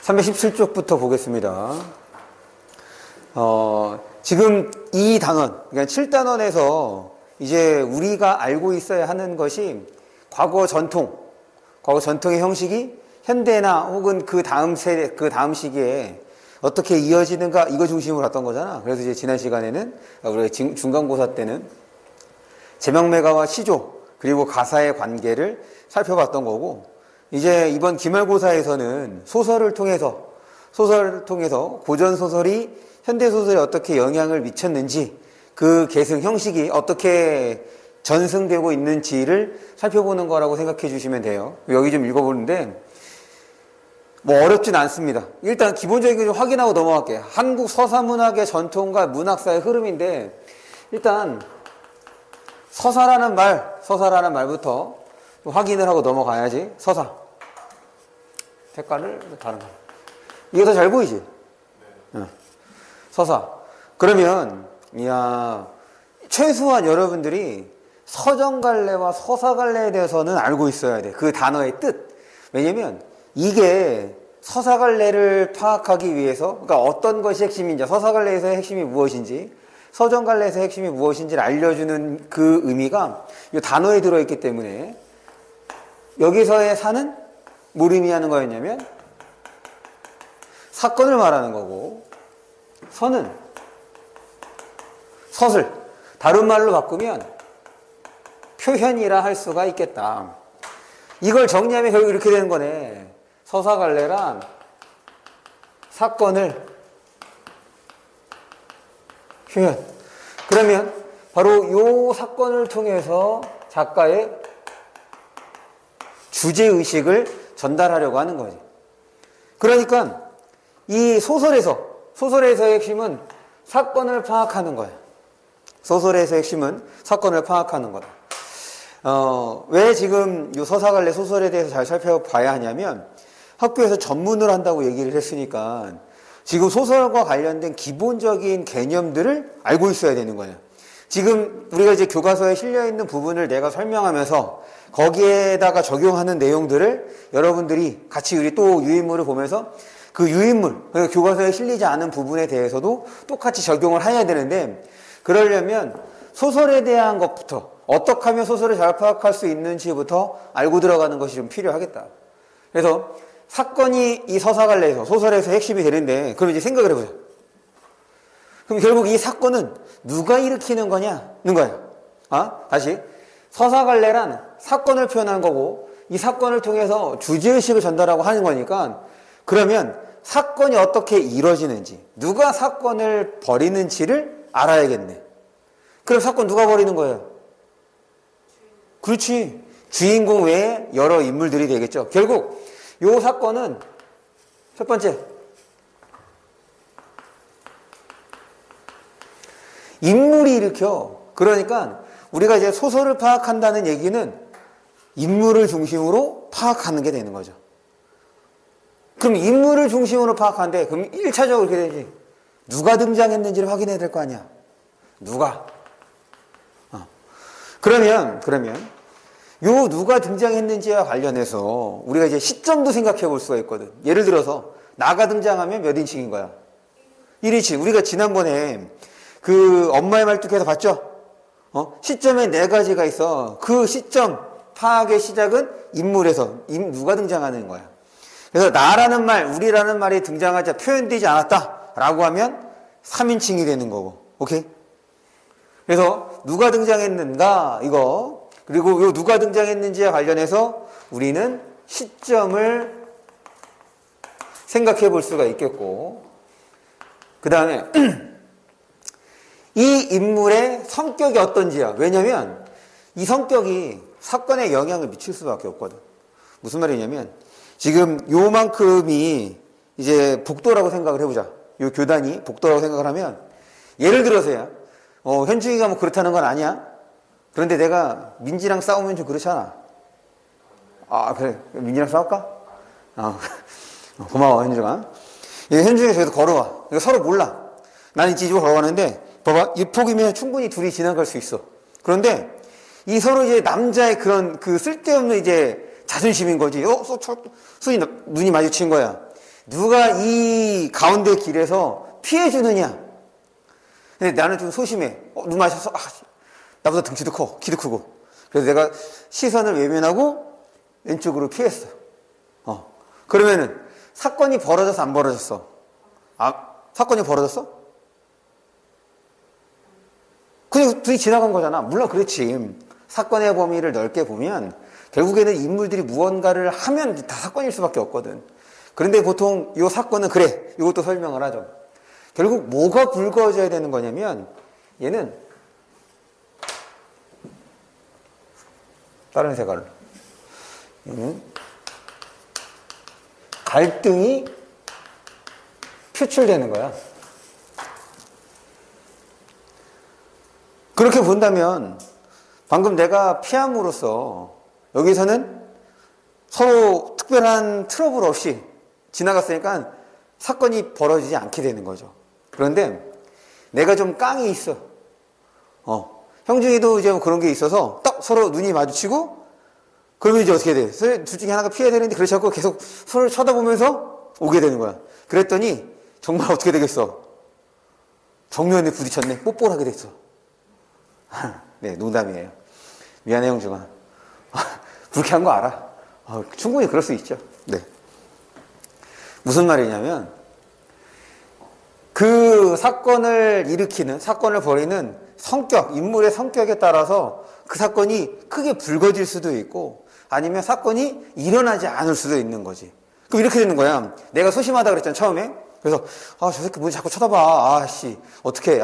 317쪽부터 보겠습니다. 지금 이 단원, 그러니까 7단원에서 이제 우리가 알고 있어야 하는 것이 과거 전통의 형식이 현대나 혹은 그 다음 세대, 그 다음 시기에 어떻게 이어지는가, 이거 중심으로 했던 거잖아. 그래서 이제 지난 시간에는 우리가 중간고사 때는 제명매가와 시조, 그리고 가사의 관계를 살펴봤던 거고, 이제 이번 기말고사에서는 소설을 통해서 고전소설이 현대소설에 어떻게 영향을 미쳤는지, 그 계승 형식이 어떻게 전승되고 있는지를 살펴보는 거라고 생각해 주시면 돼요. 여기 좀 읽어보는데 뭐 어렵진 않습니다. 일단 기본적인 거 좀 확인하고 넘어갈게요. 한국 서사문학의 전통과 문학사의 흐름인데, 일단 서사라는 말부터 확인을 하고 넘어가야지. 서사. 색깔을 다른 거. 이게 더 잘 보이지? 네. 서사. 그러면 최소한 여러분들이 서정갈래와 서사갈래에 대해서는 알고 있어야 돼. 그 단어의 뜻. 왜냐면 이게 서사갈래를 파악하기 위해서, 그러니까 어떤 것이 핵심인지, 서사갈래에서의 핵심이 무엇인지, 서정갈래에서의 핵심이 무엇인지를 알려주는 그 의미가 이 단어에 들어있기 때문에, 여기서의 사는 뭘 의미하는 거였냐면 사건을 말하는 거고, 서는 서술, 다른 말로 바꾸면 표현이라 할 수가 있겠다. 이걸 정리하면 결국 이렇게 되는 거네. 서사갈래란 사건을 표현. 그러면 바로 이 사건을 통해서 작가의 주제의식을 전달하려고 하는 거지. 그러니까 이 소설에서의 핵심은 사건을 파악하는 거야. 소설에서의 핵심은 사건을 파악하는 거다. 왜 지금 이 서사갈래 소설에 대해서 잘 살펴봐야 하냐면, 학교에서 전문을 한다고 얘기를 했으니까 지금 소설과 관련된 기본적인 개념들을 알고 있어야 되는 거예요. 지금 우리가 이제 교과서에 실려있는 부분을 내가 설명하면서 거기에다가 적용하는 내용들을 여러분들이 같이 우리 또 유인물을 보면서 그 유인물, 그러니까 교과서에 실리지 않은 부분에 대해서도 똑같이 적용을 해야 되는데, 그러려면 소설에 대한 것부터, 어떻게 하면 소설을 잘 파악할 수 있는지부터 알고 들어가는 것이 좀 필요하겠다. 그래서 사건이 이 서사갈래에서, 소설에서 핵심이 되는데, 그럼 이제 생각을 해보자. 그럼 결국 이 사건은 누가 일으키는 거냐는 거야. 다시. 서사갈래란 사건을 표현한 거고, 이 사건을 통해서 주제의식을 전달하고 하는 거니까, 그러면 사건이 어떻게 이루어지는지, 누가 사건을 벌이는지를 알아야겠네. 그럼 사건 누가 벌이는 거예요? 그렇지. 주인공 외에 여러 인물들이 되겠죠. 결국 이 사건은 첫 번째, 인물이 일으켜. 그러니까 우리가 이제 소설을 파악한다는 얘기는 인물을 중심으로 파악하는 게 되는 거죠. 그럼 인물을 중심으로 파악하는데, 그럼 1차적으로 이렇게 되지. 누가 등장했는지를 확인해야 될 거 아니야. 누가. 그러면 요 누가 등장했는지와 관련해서 우리가 이제 시점도 생각해 볼 수가 있거든. 예를 들어서 나가 등장하면 몇 인칭인 거야? 1인칭. 우리가 지난번에 그 엄마의 말뚝에서 봤죠? 시점에 4가지가 있어. 그 시점 파악의 시작은 인물에서 누가 등장하는 거야. 그래서 나라는 말, 우리라는 말이 등장하자 표현되지 않았다라고 하면 3인칭이 되는 거고. 오케이? 그래서 누가 등장했는가 이거, 그리고 요 누가 등장했는지와 관련해서 우리는 시점을 생각해 볼 수가 있겠고, 그 다음에 이 인물의 성격이 어떤지야. 왜냐면 이 성격이 사건에 영향을 미칠 수밖에 없거든. 무슨 말이냐면, 지금 요만큼이 이제 복도라고 생각을 해보자. 요 교단이 복도라고 생각을 하면, 예를 들어서야 현중이가 뭐 그렇다는 건 아니야. 그런데 내가 민지랑 싸우면 좀 그렇잖아. 그래. 민지랑 싸울까? 고마워, 현중아. 현중이 저기서 걸어와. 이거 서로 몰라. 나는 이쪽으로 걸어가는데, 봐봐. 이 폭이면 충분히 둘이 지나갈 수 있어. 그런데 이 서로 이제 남자의 그런 그 쓸데없는 이제 자존심인 거지. 눈이 마주친 거야. 누가 이 가운데 길에서 피해주느냐. 근데 나는 좀 소심해. 눈 마셔서, 나보다 등치도 커, 키도 크고. 그래서 내가 시선을 외면하고 왼쪽으로 피했어. 그러면은 사건이 벌어졌어, 안 벌어졌어? 사건이 벌어졌어? 그냥 둘이 지나간 거잖아. 물론 그렇지. 사건의 범위를 넓게 보면 결국에는 인물들이 무언가를 하면 다 사건일 수밖에 없거든. 그런데 보통 이 사건은 그래. 이것도 설명을 하죠. 결국 뭐가 불거져야 되는 거냐면 얘는 다른 색깔로 얘는 갈등이 표출되는 거야. 그렇게 본다면 방금 내가 피함으로써 여기서는 서로 특별한 트러블 없이 지나갔으니까 사건이 벌어지지 않게 되는 거죠. 그런데 내가 좀 깡이 있어. 형중이도 이제 그런 게 있어서 딱 서로 눈이 마주치고 그러면 이제 어떻게 돼? 둘 중에 하나가 피해야 되는데 그렇지 않고 계속 서로 쳐다보면서 오게 되는 거야. 그랬더니 정말 어떻게 되겠어? 정면에 부딪혔네. 뽀뽀를 하게 됐어. 네, 농담이에요. 미안해, 형중아. 불쾌한 거 알아. 충분히 그럴 수 있죠. 네. 무슨 말이냐면, 그 사건을 일으키는, 사건을 벌이는 성격, 인물의 성격에 따라서 그 사건이 크게 불거질 수도 있고, 아니면 사건이 일어나지 않을 수도 있는 거지. 그럼 이렇게 되는 거야. 내가 소심하다 그랬잖아, 처음에. 그래서, 저 새끼 뭐 자꾸 쳐다봐. 어떡해.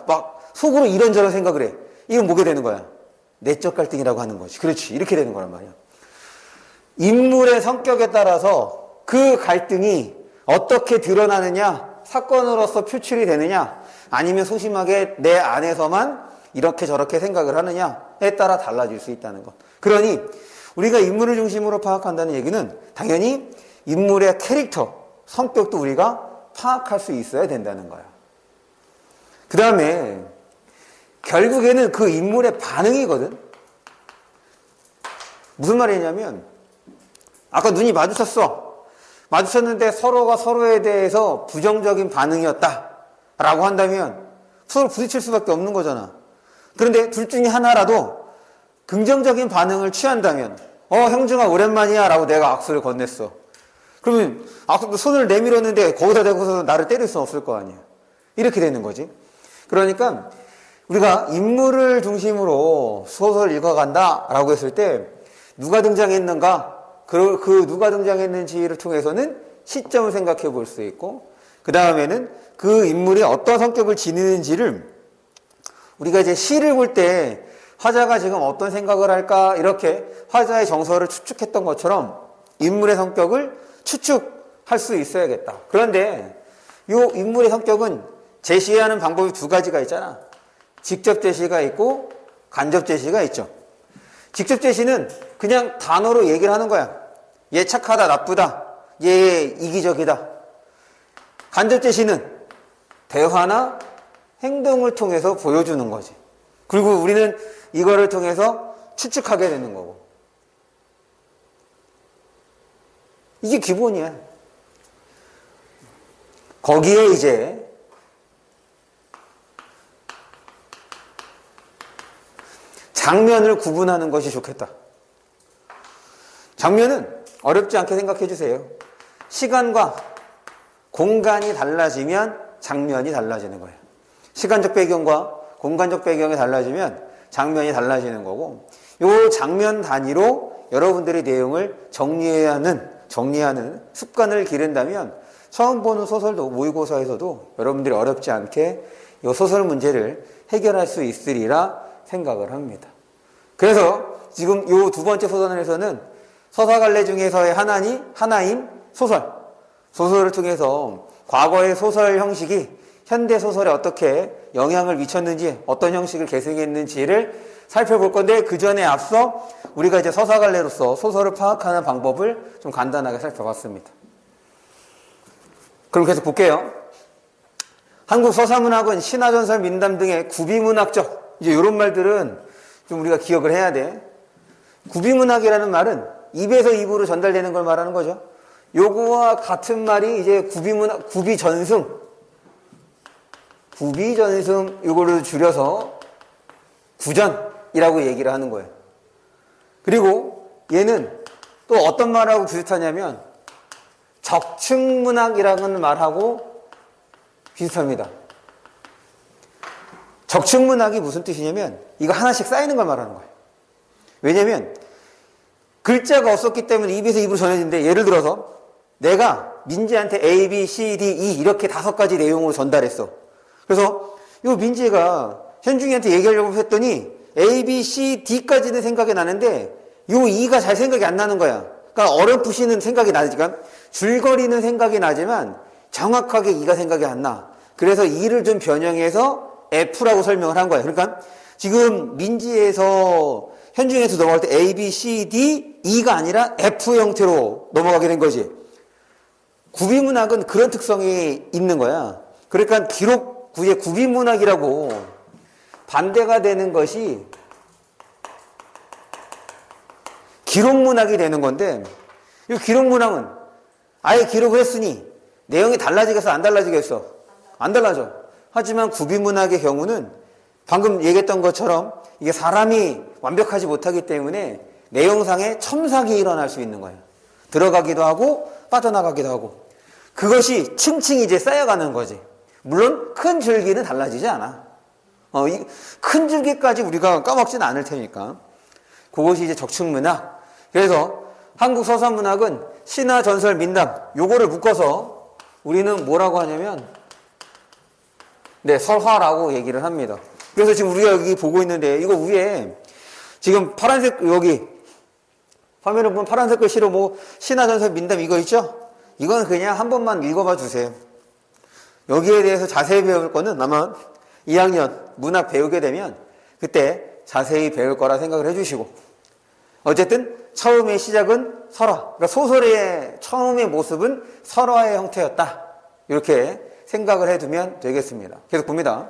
막 속으로 이런저런 생각을 해. 이건 뭐게 되는 거야? 내적 갈등이라고 하는 거지. 그렇지. 이렇게 되는 거란 말이야. 인물의 성격에 따라서 그 갈등이 어떻게 드러나느냐, 사건으로서 표출이 되느냐, 아니면 소심하게 내 안에서만 이렇게 저렇게 생각을 하느냐에 따라 달라질 수 있다는 것. 그러니 우리가 인물을 중심으로 파악한다는 얘기는 당연히 인물의 캐릭터, 성격도 우리가 파악할 수 있어야 된다는 거야. 그 다음에 결국에는 그 인물의 반응이거든. 무슨 말이냐면 아까 눈이 마주쳤어. 마주쳤는데 서로가 서로에 대해서 부정적인 반응이었다 라고 한다면 서로 부딪힐 수밖에 없는 거잖아. 그런데 둘 중에 하나라도 긍정적인 반응을 취한다면 형중아 오랜만이야 라고 내가 악수를 건넸어. 그러면 손을 내밀었는데 거기다 대고서 나를 때릴 수는 없을 거 아니야. 이렇게 되는 거지. 그러니까 우리가 인물을 중심으로 소설을 읽어간다 라고 했을 때 누가 등장했는가, 그 누가 등장했는지를 통해서는 시점을 생각해 볼 수 있고, 그 다음에는 그 인물이 어떤 성격을 지니는지를 우리가 이제 시를 볼 때 화자가 지금 어떤 생각을 할까 이렇게 화자의 정서를 추측했던 것처럼 인물의 성격을 추측할 수 있어야겠다. 그런데 이 인물의 성격은 제시하는 방법이 두 가지가 있잖아. 직접 제시가 있고 간접 제시가 있죠. 직접 제시는 그냥 단어로 얘기를 하는 거야. 얘 착하다, 나쁘다, 얘 이기적이다. 간접 제시는 대화나 행동을 통해서 보여주는 거지. 그리고 우리는 이거를 통해서 추측하게 되는 거고. 이게 기본이야. 거기에 이제 장면을 구분하는 것이 좋겠다. 장면은 어렵지 않게 생각해 주세요. 시간과 공간이 달라지면 장면이 달라지는 거예요. 시간적 배경과 공간적 배경이 달라지면 장면이 달라지는 거고, 이 장면 단위로 여러분들의 내용을 정리하는 습관을 기른다면 처음 보는 소설도 모의고사에서도 여러분들이 어렵지 않게 이 소설 문제를 해결할 수 있으리라 생각을 합니다. 그래서 지금 이 두 번째 소설에서는 서사갈래 중에서의 하나인 소설을 통해서 과거의 소설 형식이 현대 소설에 어떻게 영향을 미쳤는지, 어떤 형식을 계승했는지를 살펴볼 건데, 그 전에 앞서 우리가 이제 서사갈래로서 소설을 파악하는 방법을 좀 간단하게 살펴봤습니다. 그럼 계속 볼게요. 한국 서사문학은 신화전설, 민담 등의 구비문학적, 이제 이런 말들은 좀 우리가 기억을 해야 돼. 구비문학이라는 말은 입에서 입으로 전달되는 걸 말하는 거죠. 요거와 같은 말이 이제 구비전승 요거를 줄여서 구전이라고 얘기를 하는 거예요. 그리고 얘는 또 어떤 말하고 비슷하냐면 적층문학이라는 말하고 비슷합니다. 적층문학이 무슨 뜻이냐면 이거 하나씩 쌓이는 걸 말하는 거예요. 왜냐면 글자가 없었기 때문에 입에서 입으로 전해지는데, 예를 들어서 내가 민지한테 A, B, C, D, E 이렇게 5가지 내용으로 전달했어. 그래서 이 민지가 현중이한테 얘기하려고 했더니 A, B, C, D까지는 생각이 나는데 이 E가 잘 생각이 안 나는 거야. 그러니까 어렴풋이는 생각이 나지만, 줄거리는 생각이 나지만 정확하게 E가 생각이 안 나. 그래서 E를 좀 변형해서 F라고 설명을 한 거야. 그러니까 지금 민지에서 현중에서 넘어갈 때 A, B, C, D, E가 아니라 F 형태로 넘어가게 된 거지. 구비문학은 그런 특성이 있는 거야. 그러니까 구비문학이라고 반대가 되는 것이 기록문학이 되는 건데, 이 기록문학은 아예 기록을 했으니 내용이 달라지겠어, 안 달라지겠어? 안 달라져. 하지만 구비문학의 경우는 방금 얘기했던 것처럼 이게 사람이 완벽하지 못하기 때문에 내용상에 첨삭이 일어날 수 있는 거예요. 들어가기도 하고 빠져나가기도 하고. 그것이 층층 이제 쌓여가는 거지. 물론 큰 줄기는 달라지지 않아. 큰 줄기까지 우리가 까먹지는 않을 테니까. 그것이 이제 적층문학. 그래서 한국 서사문학은 신화, 전설, 민담 요거를 묶어서 우리는 뭐라고 하냐면 설화라고 얘기를 합니다. 그래서 지금 우리가 여기 보고 있는데, 이거 위에 지금 파란색, 여기 화면을 보면 파란색 글씨로 뭐 신화, 전설, 민담 이거 있죠? 이건 그냥 한 번만 읽어봐 주세요. 여기에 대해서 자세히 배울 거는 아마 2학년 문학 배우게 되면 그때 자세히 배울 거라 생각을 해주시고, 어쨌든 처음의 시작은 설화, 그러니까 소설의 처음의 모습은 설화의 형태였다, 이렇게 생각을 해두면 되겠습니다. 계속 봅니다.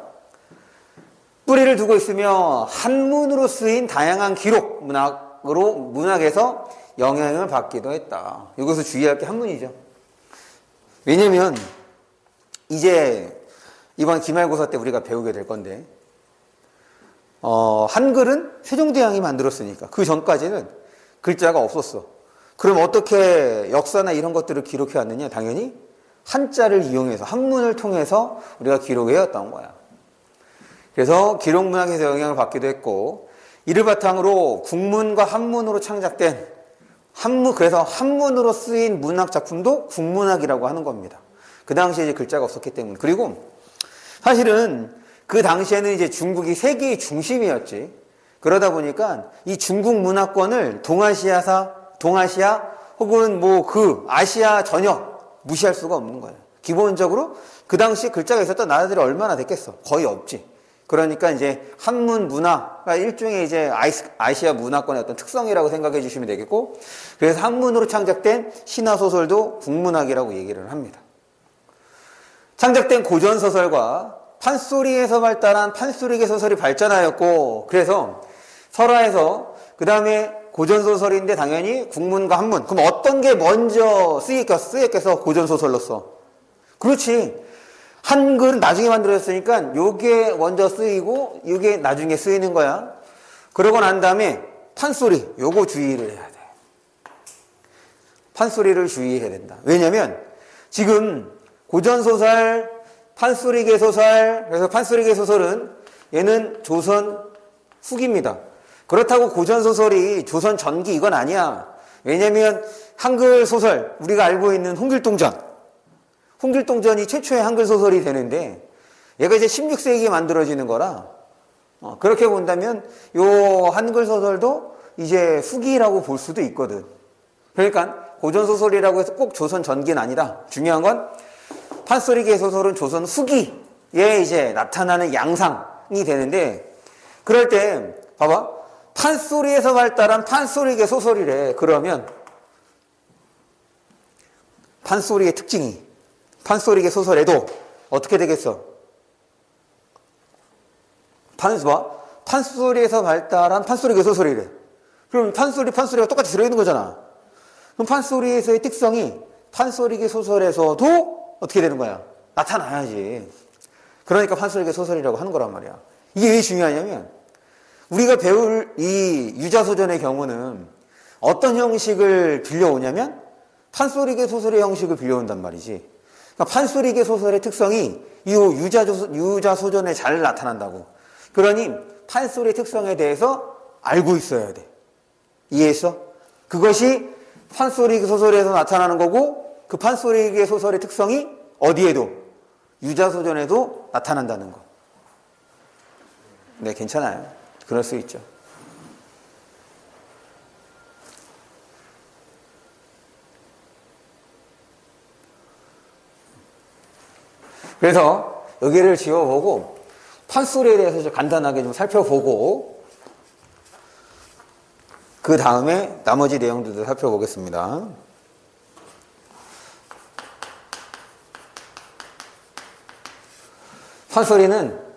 뿌리를 두고 있으며 한문으로 쓰인 다양한 기록 문학에서 영향을 받기도 했다. 여기서 주의할 게 한문이죠. 왜냐면 이제 이번 기말고사 때 우리가 배우게 될 건데, 한글은 세종대왕이 만들었으니까 그 전까지는 글자가 없었어. 그럼 어떻게 역사나 이런 것들을 기록해 왔느냐? 당연히 한자를 이용해서, 한문을 통해서 우리가 기록해 왔던 거야. 그래서 기록문학에서 영향을 받기도 했고, 이를 바탕으로 국문과 한문으로 창작된 그래서 한문으로 쓰인 문학 작품도 국문학이라고 하는 겁니다. 그 당시에 이제 글자가 없었기 때문에. 그리고 사실은 그 당시에는 이제 중국이 세계의 중심이었지. 그러다 보니까 이 중국 문화권을 동아시아 혹은 그 아시아 전역 무시할 수가 없는 거예요. 기본적으로 그 당시 글자가 있었던 나라들이 얼마나 됐겠어? 거의 없지. 그러니까 이제 한문 문화가 일종의 이제 아시아 문화권의 어떤 특성이라고 생각해 주시면 되겠고, 그래서 한문으로 창작된 신화소설도 국문학이라고 얘기를 합니다. 창작된 고전소설과 판소리에서 발달한 판소리계 소설이 발전하였고, 그래서 설화에서 그 다음에 고전소설인데 당연히 국문과 한문, 그럼 어떤 게 먼저 쓰였겠어? 고전소설로서. 그렇지. 한글은 나중에 만들어졌으니까 요게 먼저 쓰이고 요게 나중에 쓰이는 거야. 그러고 난 다음에 판소리, 요거 주의를 해야 돼. 판소리를 주의해야 된다. 왜냐면 지금 고전소설, 판소리계 소설, 그래서 판소리계 소설은 얘는 조선 후기입니다. 그렇다고 고전소설이 조선 전기 이건 아니야. 왜냐면 한글 소설, 우리가 알고 있는 홍길동전이 최초의 한글 소설이 되는데 얘가 이제 16세기에 만들어지는 거라, 그렇게 본다면 요 한글 소설도 이제 후기라고 볼 수도 있거든. 그러니까 고전 소설이라고 해서 꼭 조선 전기는 아니다. 중요한 건 판소리계 소설은 조선 후기에 이제 나타나는 양상이 되는데, 그럴 때 봐봐, 판소리에서 발달한 판소리계 소설이래. 그러면 판소리의 특징이 판소리계 소설에도 어떻게 되겠어? 판소리에서 발달한 판소리계 소설이래. 그럼 판소리가 똑같이 들어있는 거잖아. 그럼 판소리에서의 특성이 판소리계 소설에서도 어떻게 되는 거야? 나타나야지. 그러니까 판소리계 소설이라고 하는 거란 말이야. 이게 왜 중요하냐면 우리가 배울 이 유자소전의 경우는 어떤 형식을 빌려오냐면 판소리계 소설의 형식을 빌려온단 말이지. 그러니까 판소리계 소설의 특성이 이 유자소전에 잘 나타난다고. 그러니 판소리의 특성에 대해서 알고 있어야 돼. 이해했어? 그것이 판소리계 소설에서 나타나는 거고 그 판소리계 소설의 특성이 어디에도 유자소전에도 나타난다는 거. 네, 괜찮아요. 그럴 수 있죠. 그래서 여기를 지워보고 판소리에 대해서 좀 간단하게 좀 살펴보고 그 다음에 나머지 내용들도 살펴보겠습니다. 판소리는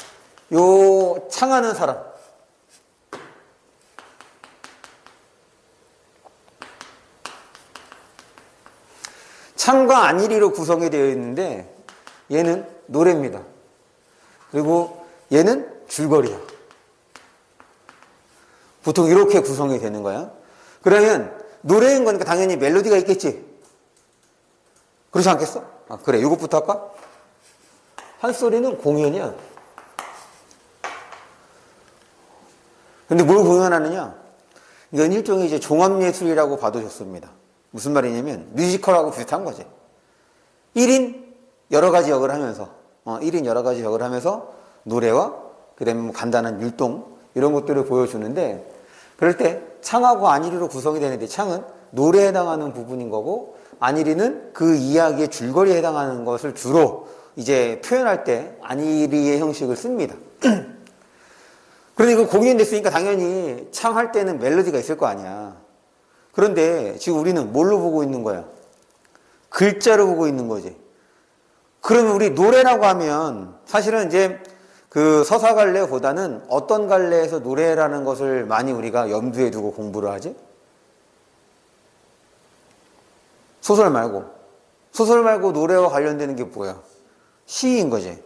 요 창하는 사람, 창과 안일이로 구성이 되어 있는데 얘는 노래입니다. 그리고 얘는 줄거리야. 보통 이렇게 구성이 되는 거야. 그러면 노래인 거니까 당연히 멜로디가 있겠지. 그렇지 않겠어? 아, 그래. 이것부터 할까? 판소리는 공연이야. 근데 뭘 공연하느냐? 이건 일종의 이제 종합예술이라고 봐도 좋습니다. 무슨 말이냐면 뮤지컬하고 비슷한 거지. 1인 여러 가지 역을 하면서 1인 여러 가지 역을 하면서 노래와 그다음에 뭐 간단한 율동 이런 것들을 보여주는데 그럴 때 창하고 안일이로 구성이 되는데 창은 노래에 해당하는 부분인 거고 안일이는 그 이야기의 줄거리에 해당하는 것을 주로 이제 표현할 때 안일이의 형식을 씁니다. 그런데 이거 공연됐으니까 당연히 창할 때는 멜로디가 있을 거 아니야. 그런데 지금 우리는 뭘로 보고 있는 거야? 글자로 보고 있는 거지. 그러면 우리 노래라고 하면 사실은 이제 그 서사갈래보다는 어떤 갈래에서 노래라는 것을 많이 우리가 염두에 두고 공부를 하지? 소설 말고 노래와 관련되는 게 뭐야? 시인 거지.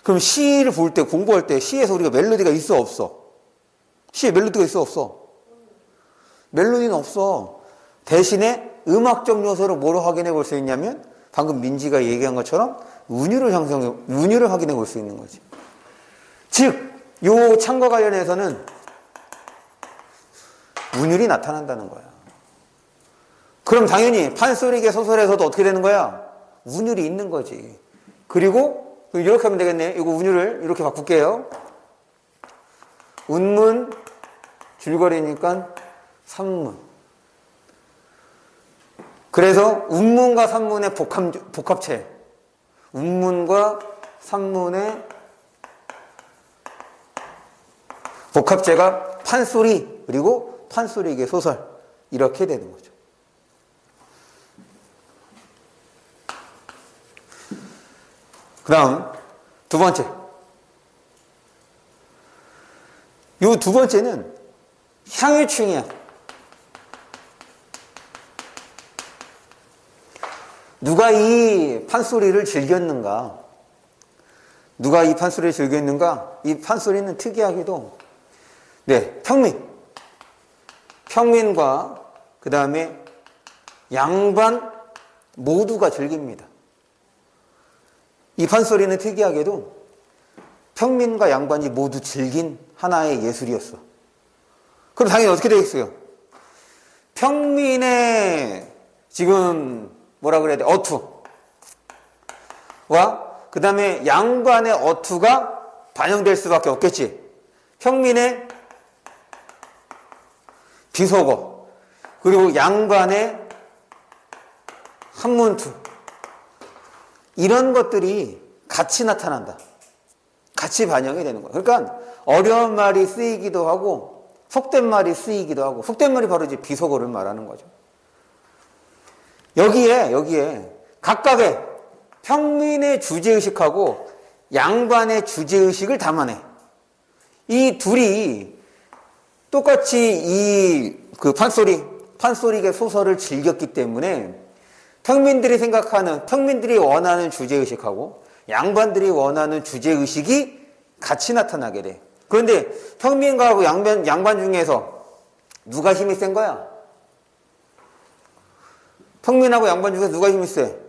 그럼 시를 볼 때 공부할 때 시에서 우리가 멜로디가 있어 없어? 시에 멜로디가 있어 없어? 멜로디는 없어. 대신에 음악적 요소로 뭐로 확인해 볼 수 있냐면 방금 민지가 얘기한 것처럼 운율을 확인해 볼 수 있는 거지. 즉, 요 창과 관련해서는 운율이 나타난다는 거야. 그럼 당연히 판소리계 소설에서도 어떻게 되는 거야? 운율이 있는 거지. 그리고 이렇게 하면 되겠네. 이거 운율을 이렇게 바꿀게요. 운문, 줄거리니까 산문. 그래서 운문과 산문의 복합체. 운문과 산문의 복합체가 판소리, 그리고 판소리계 소설. 이렇게 되는 거죠. 그 다음, 두 번째. 요 두 번째는 향유충이야. 누가 이 판소리를 즐겼는가? 누가 이 판소리를 즐겼는가? 이 판소리는 특이하게도, 네, 평민과 그 다음에 양반 모두가 즐깁니다. 이 판소리는 특이하게도 평민과 양반이 모두 즐긴 하나의 예술이었어. 그럼 당연히 어떻게 되겠어요? 평민의 지금 뭐라 그래야 돼? 어투와 그 다음에 양반의 어투가 반영될 수밖에 없겠지. 평민의 비속어 그리고 양반의 한문투 이런 것들이 같이 나타난다. 같이 반영이 되는 거야. 그러니까 어려운 말이 쓰이기도 하고 속된 말이 쓰이기도 하고 속된 말이 바로 이제 비속어를 말하는 거죠. 여기에 각각의 평민의 주제의식하고 양반의 주제의식을 담아내. 이 둘이 똑같이 그 판소리계 소설을 즐겼기 때문에 평민들이 생각하는, 평민들이 원하는 주제의식하고 양반들이 원하는 주제의식이 같이 나타나게 돼. 그런데 평민과 양반 중에서 누가 힘이 센 거야? 평민하고 양반 중에서 누가 힘이 세?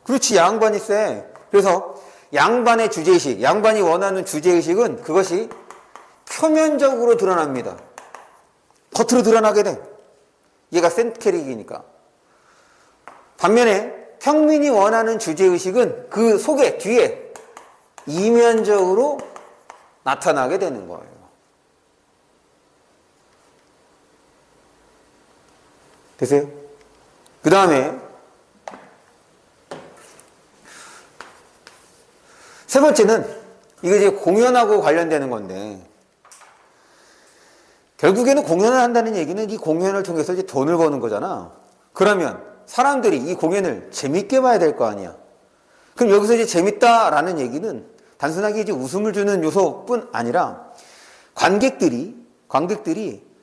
그렇지, 양반이 세. 그래서 양반의 주제의식, 양반이 원하는 주제의식은 그것이 표면적으로 드러납니다. 겉으로 드러나게 돼. 얘가 센 캐릭이니까. 반면에 평민이 원하는 주제의식은 그 속에, 뒤에 이면적으로 나타나게 되는 거예요. 되세요? 그 다음에 세 번째는 이게 이제 공연하고 관련되는 건데, 결국에는 공연을 한다는 얘기는 이 공연을 통해서 이제 돈을 버는 거잖아. 그러면 사람들이 이 공연을 재밌게 봐야 될 거 아니야. 그럼 여기서 이제 재밌다라는 얘기는 단순하게 이제 웃음을 주는 요소뿐 아니라 관객들이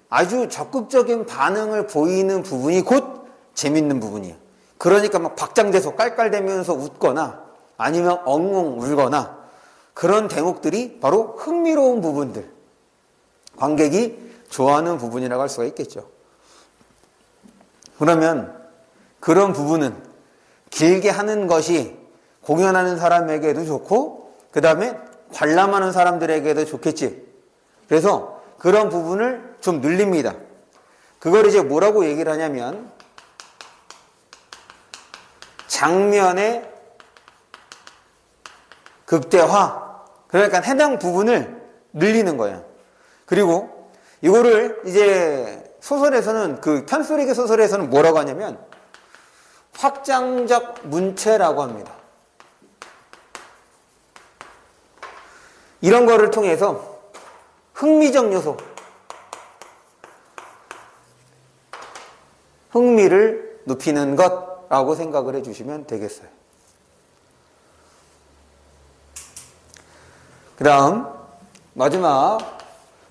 아주 적극적인 반응을 보이는 부분이 곧 재밌는 부분이야. 그러니까 막 박장대소 깔깔대면서 웃거나 아니면 엉엉 울거나 그런 대목들이 바로 흥미로운 부분들, 관객이 좋아하는 부분이라고 할 수가 있겠죠. 그러면 그런 부분은 길게 하는 것이 공연하는 사람에게도 좋고 그 다음에 관람하는 사람들에게도 좋겠지. 그래서 그런 부분을 좀 늘립니다. 그걸 이제 뭐라고 얘기를 하냐면 장면의 극대화. 그러니까 해당 부분을 늘리는 거예요. 그리고 이거를 이제 소설에서는, 그 판소리계 소설에서는 뭐라고 하냐면 확장적 문체라고 합니다. 이런 거를 통해서 흥미적 요소, 흥미를 높이는 것라고 생각을 해주시면 되겠어요. 그 다음 마지막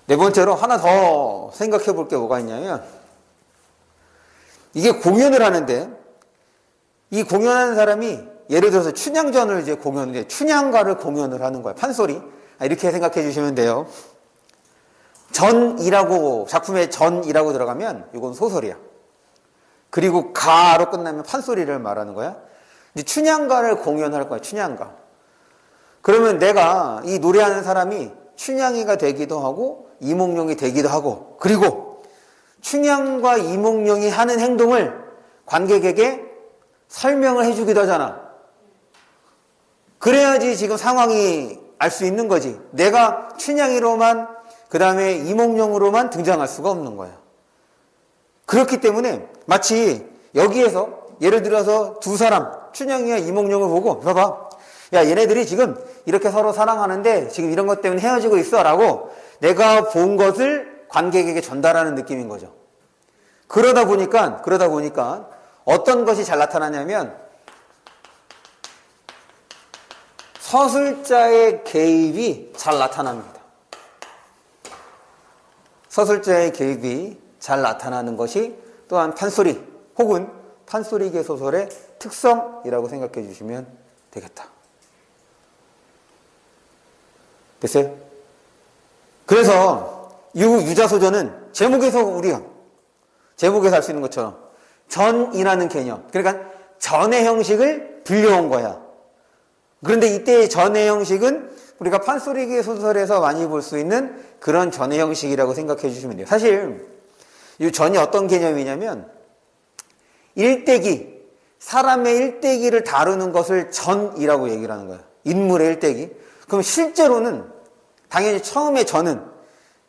네 번째로 하나 더 생각해 볼 게 뭐가 있냐면, 이게 공연을 하는데 이 공연하는 사람이 예를 들어서 춘향전을 이제 공연을, 춘향가를 공연을 하는 거야. 판소리. 이렇게 생각해 주시면 돼요. 전이라고, 작품에 전이라고 들어가면 이건 소설이야. 그리고 가로 끝나면 판소리를 말하는 거야. 이제 춘향가를 공연할 거야. 춘향가. 그러면 내가 이 노래하는 사람이 춘향이가 되기도 하고 이몽룡이 되기도 하고, 그리고 춘향과 이몽룡이 하는 행동을 관객에게 설명을 해주기도 하잖아. 그래야지 지금 상황이 알 수 있는 거지. 내가 춘향이로만, 그 다음에 이몽룡으로만 등장할 수가 없는 거야. 그렇기 때문에 마치 여기에서 예를 들어서 두 사람, 춘향이와 이몽룡을 보고, 봐봐, 야, 얘네들이 지금 이렇게 서로 사랑하는데 지금 이런 것 때문에 헤어지고 있어 라고 내가 본 것을 관객에게 전달하는 느낌인 거죠. 그러다 보니까 어떤 것이 잘 나타나냐면 서술자의 개입이 잘 나타납니다. 서술자의 개입이 잘 나타나는 것이 또한 판소리 혹은 판소리계 소설의 특성이라고 생각해 주시면 되겠다. 됐어요? 그래서 이 유자소전은 제목에서 할 수 있는 것처럼 전이라는 개념, 그러니까 전의 형식을 빌려온 거야. 그런데 이때의 전의 형식은 우리가 판소리계 소설에서 많이 볼 수 있는 그런 전의 형식이라고 생각해 주시면 돼요. 사실 이 전이 어떤 개념이냐면 일대기, 사람의 일대기를 다루는 것을 전이라고 얘기를 하는 거예요. 인물의 일대기. 그럼 실제로는 당연히 처음에 전은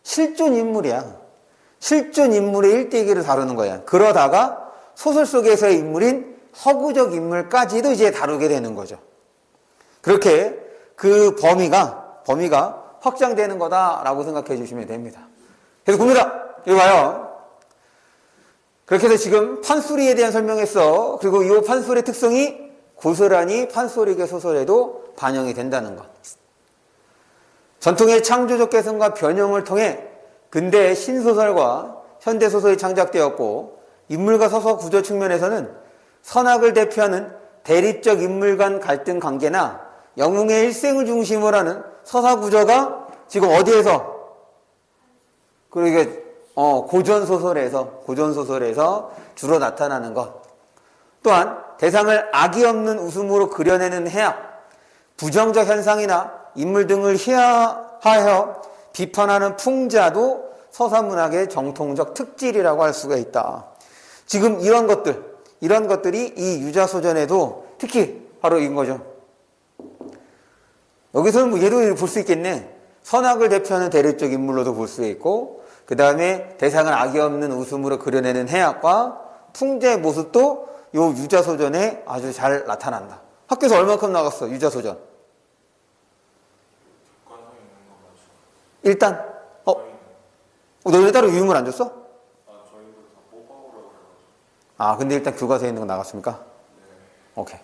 실존 인물이야. 실존 인물의 일대기를 다루는 거야. 그러다가 소설 속에서의 인물인 허구적 인물까지도 이제 다루게 되는 거죠. 그렇게 그 범위가 확장되는 거다라고 생각해 주시면 됩니다. 그래서 봅니다. 여기 봐요. 그렇게 해서 지금 판소리에 대한 설명했어. 그리고 이 판소리의 특성이 고스란히 판소리계 소설에도 반영이 된다는 것. 전통의 창조적 개성과 변형을 통해 근대의 신소설과 현대소설이 창작되었고, 인물과 서사 구조 측면에서는 선악을 대표하는 대립적 인물 간 갈등 관계나 영웅의 일생을 중심으로 하는 서사 구조가 지금 어디에서? 그러니까 고전소설에서 주로 나타나는 것. 또한 대상을 악의 없는 웃음으로 그려내는 해악, 부정적 현상이나 인물 등을 희화하여 비판하는 풍자도 서사문학의 정통적 특질이라고 할 수가 있다. 지금 이런 것들이 이 유자소전에도 특히 바로 이건 거죠. 여기서는 뭐 얘도 볼 수 있겠네. 선악을 대표하는 대립적 인물로도 볼 수 있고, 그 다음에 대상을 악의 없는 웃음으로 그려내는 해악과 풍자의 모습도 요 유자소전에 아주 잘 나타난다. 학교에서 얼마큼 나갔어, 유자소전? 일단, 너네 따로 유임을 안 줬어? 저희도 다 뽑아오라고 그래가지고. 근데 일단 교과서에 있는 거 나갔습니까? 네. 오케이.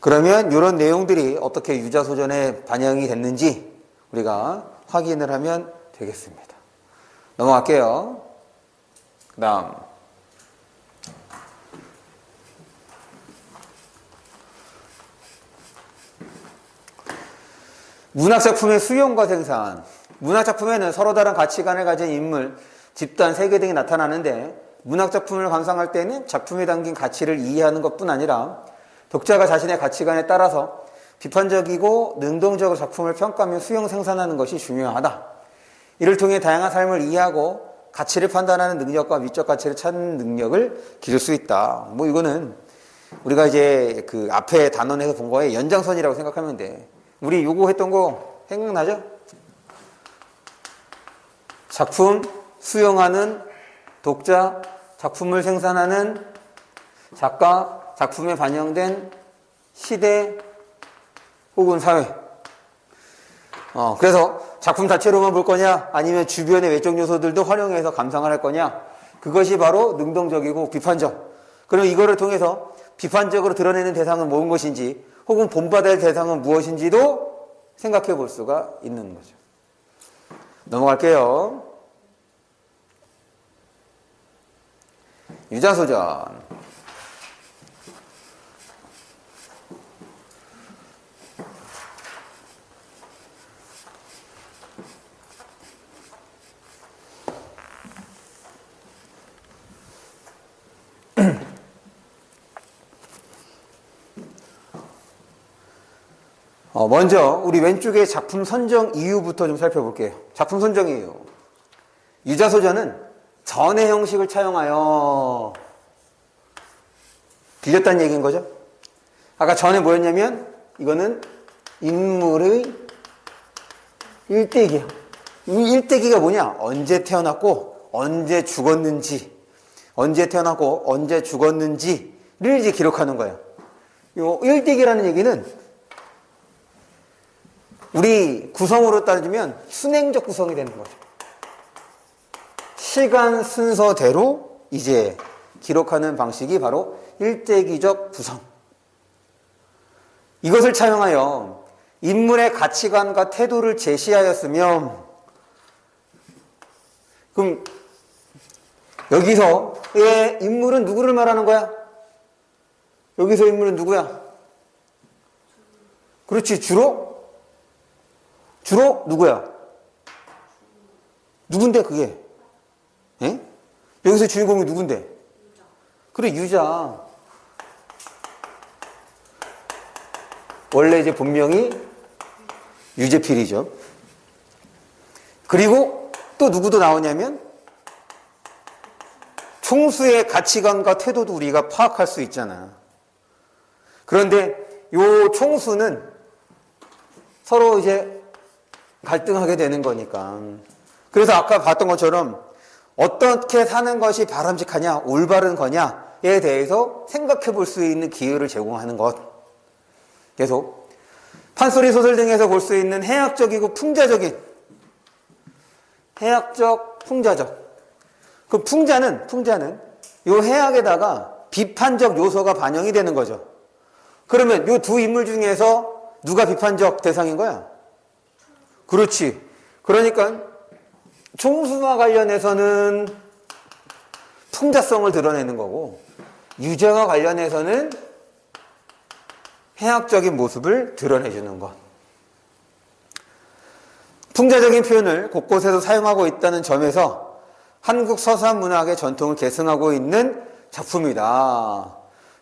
그러면 이런 내용들이 어떻게 유자소전에 반영이 됐는지 우리가 확인을 하면 되겠습니다. 넘어갈게요. 그 다음. 문학작품의 수용과 생산. 문학작품에는 서로 다른 가치관을 가진 인물, 집단, 세계 등이 나타나는데 문학작품을 감상할 때는 작품에 담긴 가치를 이해하는 것뿐 아니라 독자가 자신의 가치관에 따라서 비판적이고 능동적으로 작품을 평가하며 수용 생산하는 것이 중요하다. 이를 통해 다양한 삶을 이해하고 가치를 판단하는 능력과 미적 가치를 찾는 능력을 기를 수 있다. 뭐 이거는 우리가 이제 그 앞에 단원에서 본 거에 연장선이라고 생각하면 돼. 우리 요구했던 거 생각나죠? 작품 수용하는 독자, 작품을 생산하는 작가, 작품에 반영된 시대 혹은 사회. 그래서 작품 자체로만 볼 거냐, 아니면 주변의 외적 요소들도 활용해서 감상을 할 거냐, 그것이 바로 능동적이고 비판적. 그럼 이거를 통해서 비판적으로 드러내는 대상은 무슨 것인지, 혹은 본받아야 할 대상은 무엇인지도 생각해 볼 수가 있는 거죠. 넘어갈게요. 유자소전. 먼저 우리 왼쪽에 작품 선정 이유부터 좀 살펴볼게요. 작품 선정 이유. 유자소전은 전의 형식을 차용하여 빌렸다는 얘기인 거죠. 아까 전에 뭐였냐면 이거는 인물의 일대기야. 이 일대기가 뭐냐? 언제 태어났고 언제 죽었는지, 언제 태어났고 언제 죽었는지를 이제 기록하는 거예요. 이 일대기라는 얘기는 우리 구성으로 따지면 순행적 구성이 되는 거죠. 시간 순서대로 이제 기록하는 방식이 바로 일대기적 구성. 이것을 차용하여 인물의 가치관과 태도를 제시하였으면, 그럼 여기서의 인물은 누구를 말하는 거야? 여기서 인물은 누구야? 그렇지, 주로 누구야? 누군데 그게? 에? 여기서 주인공이 누군데? 그래, 유자. 원래 이제 본명이 유재필이죠. 그리고 또 누구도 나오냐면 총수의 가치관과 태도도 우리가 파악할 수 있잖아. 그런데 요 총수는 서로 이제 갈등하게 되는 거니까. 그래서 아까 봤던 것처럼 어떻게 사는 것이 바람직하냐, 올바른 거냐에 대해서 생각해 볼 수 있는 기회를 제공하는 것. 계속 판소리 소설 등에서 볼 수 있는 해학적이고 풍자적인, 해학적, 풍자적. 그 풍자는 요 해학에다가 비판적 요소가 반영이 되는 거죠. 그러면 요 두 인물 중에서 누가 비판적 대상인 거야? 그렇지. 그러니까 총수와 관련해서는 풍자성을 드러내는 거고, 유자와 관련해서는 해학적인 모습을 드러내주는 것. 풍자적인 표현을 곳곳에서 사용하고 있다는 점에서 한국 서사문학의 전통을 계승하고 있는 작품이다.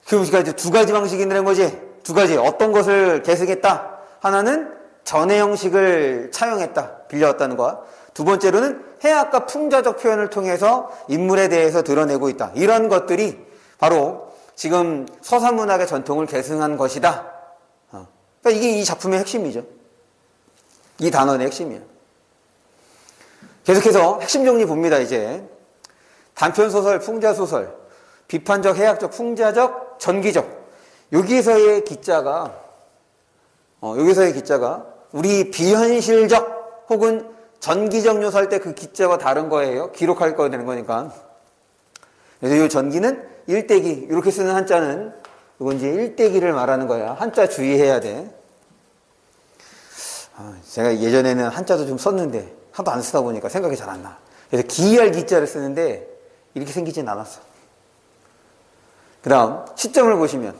그러니까 이제 두 가지 방식이 있는 거지. 두 가지. 어떤 것을 계승했다. 하나는 전해 형식을 차용했다. 빌려왔다는 거야. 두 번째로는 해학과 풍자적 표현을 통해서 인물에 대해서 드러내고 있다. 이런 것들이 바로 지금 서사문학의 전통을 계승한 것이다. 그러니까 이게 이 작품의 핵심이죠. 이 단원의 핵심이에요. 계속해서 핵심 정리 봅니다, 이제. 단편소설, 풍자소설, 비판적, 해학적, 풍자적, 전기적. 여기서의 기자가 우리 비현실적 혹은 전기적 요소할 때 그 기자와 다른 거예요. 기록할 거 되는 거니까. 그래서 이 전기는 일대기, 이렇게 쓰는 한자는 이건 이제 일대기를 말하는 거야. 한자 주의해야 돼. 제가 예전에는 한자도 좀 썼는데 하도 안 쓰다 보니까 생각이 잘 안 나. 그래서 기할 기자를 쓰는데 이렇게 생기진 않았어. 그 다음 시점을 보시면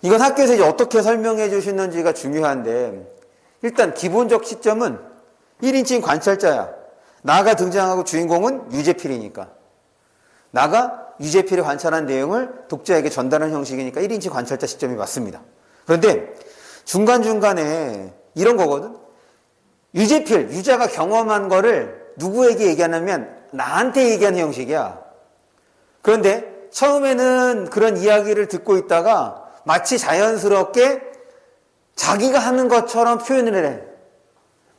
이건 학교에서 이제 어떻게 설명해 주시는지가 중요한데, 일단 기본적 시점은 1인칭 관찰자야. 나가 등장하고 주인공은 유재필이니까. 나가 유재필이 관찰한 내용을 독자에게 전달하는 형식이니까 1인칭 관찰자 시점이 맞습니다. 그런데 중간중간에 이런 거거든. 유자가 경험한 거를 누구에게 얘기하냐면 나한테 얘기하는 형식이야. 그런데 처음에는 그런 이야기를 듣고 있다가 마치 자연스럽게 자기가 하는 것처럼 표현을 해.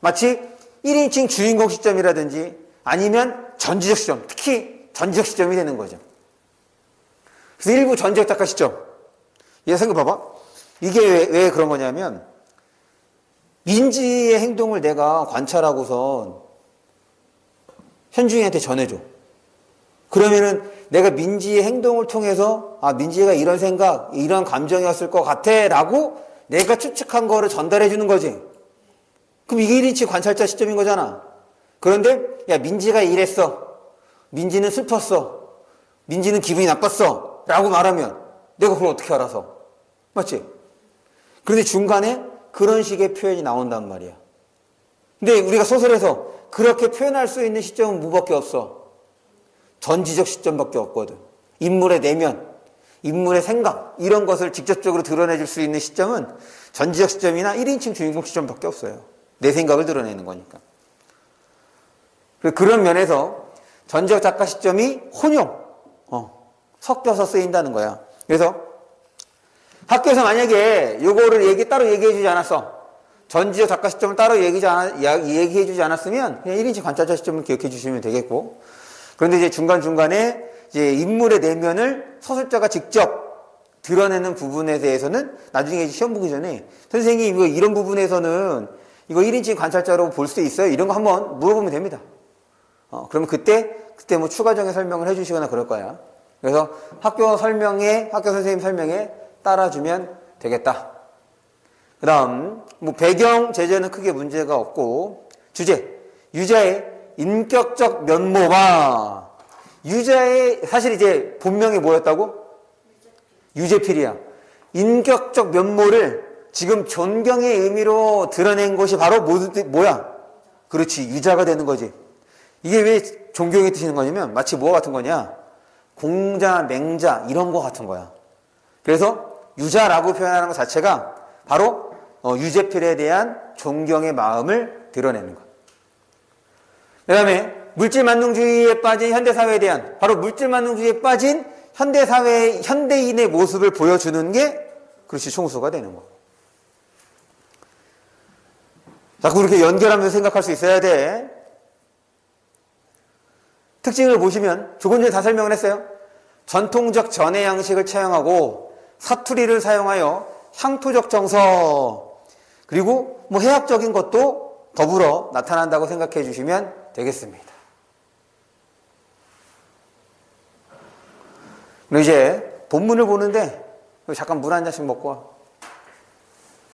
마치 1인칭 주인공 시점이라든지 아니면 전지적 시점, 특히 전지적 시점이 되는 거죠. 그래서 일부 전지적 작가 시점. 얘 생각해봐봐. 이게 왜 그런 거냐면 민지의 행동을 내가 관찰하고선 현중이한테 전해줘. 그러면은 내가 민지의 행동을 통해서 민지가 이런 생각, 이런 감정이었을 것 같아 라고 내가 추측한 거를 전달해 주는 거지. 그럼 이게 1인칭 관찰자 시점인 거잖아. 그런데 야, 민지가 이랬어. 민지는 슬펐어. 민지는 기분이 나빴어 라고 말하면 내가 그걸 어떻게 알아서. 맞지? 그런데 중간에 그런 식의 표현이 나온단 말이야. 근데 우리가 소설에서 그렇게 표현할 수 있는 시점은 뭐밖에 없어? 전지적 시점밖에 없거든. 인물의 내면, 인물의 생각, 이런 것을 직접적으로 드러내줄 수 있는 시점은 전지적 시점이나 1인칭 주인공 시점밖에 없어요. 내 생각을 드러내는 거니까. 그런 면에서 전지적 작가 시점이 혼용, 섞여서 쓰인다는 거야. 그래서 학교에서 만약에 요거를 따로 얘기해 주지 않았어. 전지적 작가 시점을 따로 얘기해 주지 않았으면 그냥 1인칭 관찰자 시점을 기억해 주시면 되겠고, 그런데 이제 중간중간에 이제 인물의 내면을 서술자가 직접 드러내는 부분에 대해서는 나중에 시험 보기 전에 선생님 이거 이런 부분에서는 이거 1인칭 관찰자로 볼 수 있어요? 이런 거 한번 물어보면 됩니다. 그러면 그때 뭐 추가적인 설명을 해주시거나 그럴 거야. 그래서 학교 선생님 설명에 따라주면 되겠다. 그 다음, 배경 제재는 크게 문제가 없고, 주제, 유자의 인격적 면모가, 유자의, 사실 이제 본명이 뭐였다고? 유재필이야. 인격적 면모를 지금 존경의 의미로 드러낸 것이 바로 뭐야? 그렇지, 유자가 되는 거지. 이게 왜 존경이 뜻이는 거냐면, 마치 뭐와 같은 거냐? 공자, 맹자, 이런 거 같은 거야. 그래서 유자라고 표현하는 것 자체가 바로 유재필에 대한 존경의 마음을 드러내는 것. 그 다음에 물질만능주의에 빠진 현대사회에 대한, 바로 물질만능주의에 빠진 현대인의 모습을 보여주는 게 그렇지 총수가 되는 거. 자꾸 이렇게 연결하면서 생각할 수 있어야 돼. 특징을 보시면 조금 전에 다 설명을 했어요. 전통적 전해 양식을 차용하고 사투리를 사용하여 향토적 정서, 그리고 해학적인 것도 더불어 나타난다고 생각해 주시면 되겠습니다. 그리고 이제 본문을 보는데 잠깐 물 한 잔씩 먹고 와.